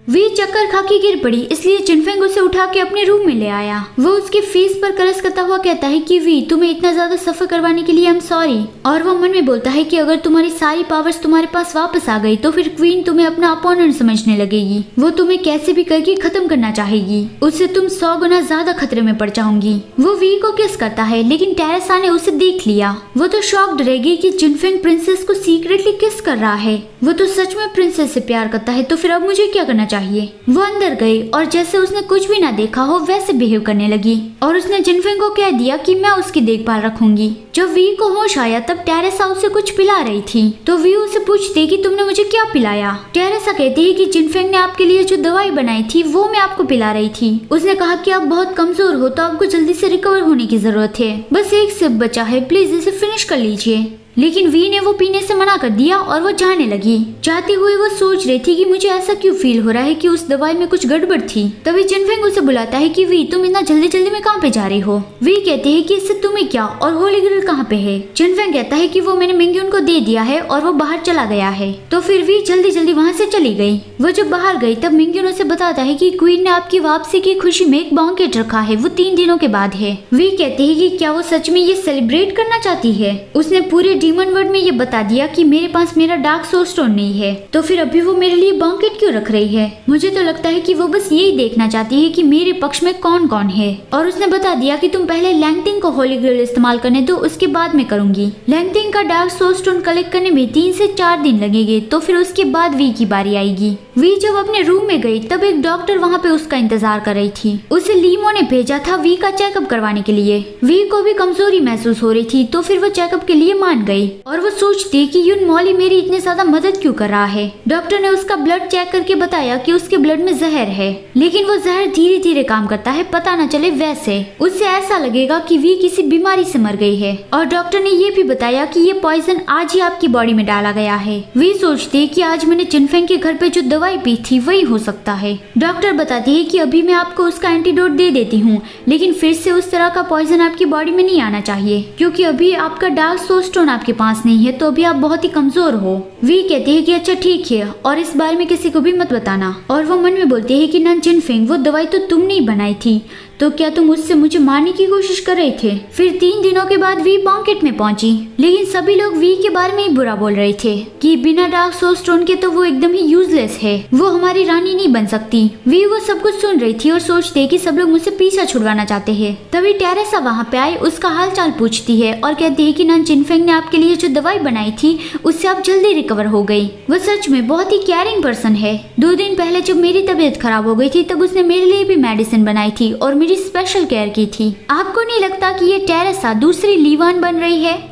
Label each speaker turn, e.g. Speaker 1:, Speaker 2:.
Speaker 1: We चक्कर खा के गिर पड़ी, इसलिए जिनफेंग उसे उठा के अपने रूम में ले आया। वो उसके फेस पर करस करता हुआ कहता है कि वी तुम्हें इतना ज्यादा सफर करवाने के लिए आई एम सॉरी। और वो मन में बोलता है कि अगर तुम्हारी सारी पावर्स तुम्हारे पास वापस आ गई तो फिर क्वीन तुम्हें अपना अपोनेंट समझने लगेगी। वो तुम्हें कैसे भी करके खत्म करना चाहेगी, उससे तुम 100 गुना ज्यादा खतरे में पड़ जाओगी। वो वी को किस करता है, लेकिन टेरेसा ने उसे देख लिया। वो तो शॉक्ड रहेगी कि जिनफेंग प्रिंसेस को सीक्रेटली किस कर रहा है। वो तो सच में प्रिंसेस से प्यार करता है, तो फिर अब मुझे क्या करना चाहिए। वो अंदर गई और जैसे उसने कुछ भी ना देखा हो वैसे बिहेव करने लगी और उसने जिनफेंग को कह दिया कि मैं उसकी देखभाल रखूंगी। जब वी को होश आया तब टेरेसा उसे कुछ पिला रही थी, तो वी उसे पूछती कि तुमने मुझे क्या पिलाया। टेरेसा कहती है कि जिनफेंग ने आपके लिए जो दवाई बनाई थी वो मैं आपको पिला रही थी। उसने कहा कि आप बहुत कमजोर हो तो आपको जल्दी से रिकवर होने की जरूरत है, बस एक सिप बचा है, प्लीज इसे फिनिश कर लीजिए। लेकिन वी ने वो पीने से मना कर दिया और वो जाने लगी। जाते हुए वो सोच रही थी कि मुझे ऐसा क्यों फील हो रहा है कि उस दवाई में कुछ गड़बड़ थी। तभी जिनफेंग उसे बुलाता है कि वी तुम इतना जल्दी जल्दी में कहाँ पे जा रही हो। वी कहते हैं कि इससे तुम्हें क्या और होली ग्रेल कहाँ पे है। जिनफेंग कहता है कि वो मैंने मिंग्यून को दे दिया है और वो बाहर चला गया है। तो फिर वी जल्दी जल्दी वहाँ से चली गई। वो जब बाहर गई तब मिंग्यून उसे बताता है कि क्वीन ने आपकी वापसी की खुशी में एक बैंकेट रखा है, वो 3 दिनों के बाद है। वी कहते हैं कि क्या वो सच में ये सेलिब्रेट करना चाहती है। उसने पूरे डीमन वर्ल्ड में ये बता दिया कि मेरे पास मेरा डार्क सोल स्टोन नहीं है, तो फिर अभी वो मेरे लिए बैंकेट क्यों रख रही है। मुझे तो लगता है कि वो बस यही देखना चाहती है कि मेरे पक्ष में कौन कौन है। और उसने बता दिया कि तुम पहले लैंगटिंग को होली ग्रेल इस्तेमाल करने दो, उसके बाद में करूंगी। लैंगटिंग का डार्क सोल स्टोन कलेक्ट करने में 3 से 4 दिन लगेंगे, तो फिर उसके बाद वी की बारी आएगी। वी जब अपने रूम में गई तब एक डॉक्टर वहाँ पे उसका इंतजार कर रही थी। उसे लीमो ने भेजा था वी का चेकअप करवाने के लिए। वी को भी कमजोरी महसूस हो रही थी, तो फिर वो चेकअप के लिए मान गई और वो सोचती कि यून मॉली मेरी इतनी ज्यादा मदद क्यों कर रहा है। डॉक्टर ने उसका ब्लड चेक करके बताया कि उसके ब्लड में जहर है, लेकिन वो जहर धीरे धीरे काम करता है, पता न चले वैसे। उससे ऐसा लगेगा कि वी किसी बीमारी से मर गई है। और डॉक्टर ने ये भी बताया कि ये पॉइजन आज ही आपकी बॉडी में डाला गया है। वी सोचती है कि आज मैंने जिनफेंग के घर पे जो दवाई पी थी वही हो सकता है। डॉक्टर बताती है कि अभी मैं आपको उसका एंटीडोट दे देती हूँ, लेकिन फिर से उस तरह का पॉइजन आपकी बॉडी में नहीं आना चाहिए, क्योंकि अभी आपका डार्क सोल स्टोन आपके पास नहीं है, तो अभी आप बहुत ही कमजोर हो। वी कहते हैं कि अच्छा ठीक है और इस बारे में किसी को भी मत बताना। और वो मन में बोलते हैं कि नन जिनफेंग वो दवाई तो तुमने ही बनाई थी, तो क्या तुम उससे मुझे मारने की कोशिश कर रहे थे। फिर 3 दिनों के बाद वी बैंकेट में पहुंची, लेकिन सभी लोग वी के बारे में ही बुरा बोल रहे थे कि बिना डार्क सोल स्टोन के तो वो एकदम ही यूजलेस है, वो हमारी रानी नहीं बन सकती। वी वो सब कुछ सुन रही थी और सोचते कि सब लोग मुझसे पीछा छुड़वाना चाहते हैं। तभी टेरेसा वहाँ पे आई, उसका हाल चाल पूछती है और कहती है कि नन जिनफेंग ने आपके लिए जो दवाई बनाई थी उससे आप जल्दी रिकवर हो गई। वो सच में बहुत ही केयरिंग पर्सन है। 2 दिन पहले जब मेरी तबीयत खराब हो गई थी तब उसने मेरे लिए भी मेडिसिन बनाई थी और मेरी स्पेशल केयर की थी। आपको नहीं लगता कि ये टेरेसा दूसरी लीवान बन रही है?